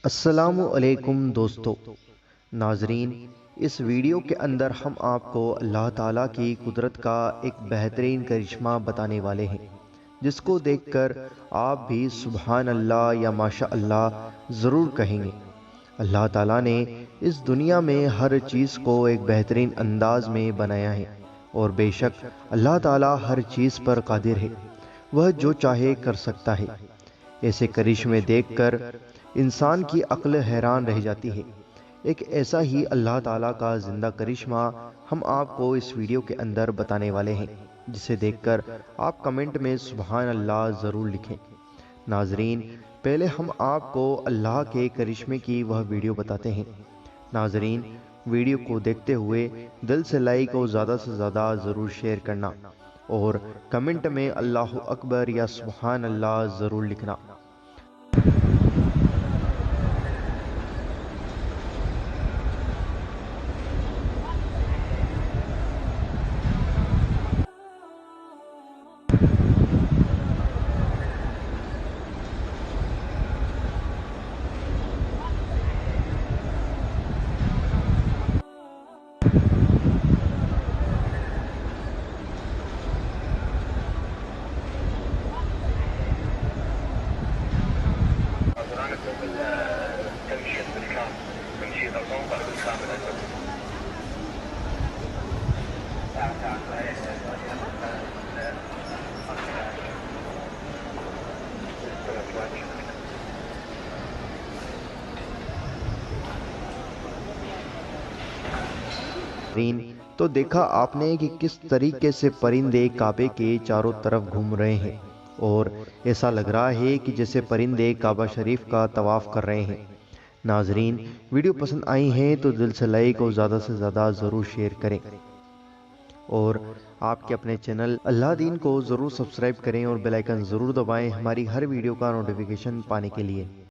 अस्सलामु अलैकुम दोस्तों नाजरीन, इस वीडियो के अंदर हम आपको अल्लाह ताला की कुदरत का एक बेहतरीन करिश्मा बताने वाले हैं, जिसको देखकर आप भी सुभान अल्लाह या माशा अल्लाह ज़रूर कहेंगे। अल्लाह ताला ने इस दुनिया में हर चीज़ को एक बेहतरीन अंदाज में बनाया है और बेशक अल्लाह ताला हर चीज़ पर कादिर है, वह जो चाहे कर सकता है। ऐसे करिश्मे देखकर इंसान की अक्ल हैरान रह जाती है। एक ऐसा ही अल्लाह ताला का जिंदा करिश्मा हम आपको इस वीडियो के अंदर बताने वाले हैं, जिसे देखकर आप कमेंट में सुभान अल्लाह ज़रूर लिखें। नाजरीन, पहले हम आपको अल्लाह के करिश्मे की वह वीडियो बताते हैं। नाजरीन, वीडियो को देखते हुए दिल से लाइक और ज़्यादा से ज़्यादा ज़रूर शेयर करना और कमेंट में अल्लाहु अकबर या सुभान अल्लाह ज़रूर लिखना। तो देखा आपने कि किस तरीके से परिंदे काबे के चारों तरफ घूम रहे हैं और ऐसा लग रहा है कि जैसे परिंदे काबा शरीफ का तवाफ कर रहे हैं। नाजरीन, वीडियो पसंद आई है तो दिल से लाइक और ज़्यादा से ज़्यादा ज़रूर शेयर करें और आपके अपने चैनल अल्लाह दीन को ज़रूर सब्सक्राइब करें और बेल आइकन ज़रूर दबाएं हमारी हर वीडियो का नोटिफिकेशन पाने के लिए।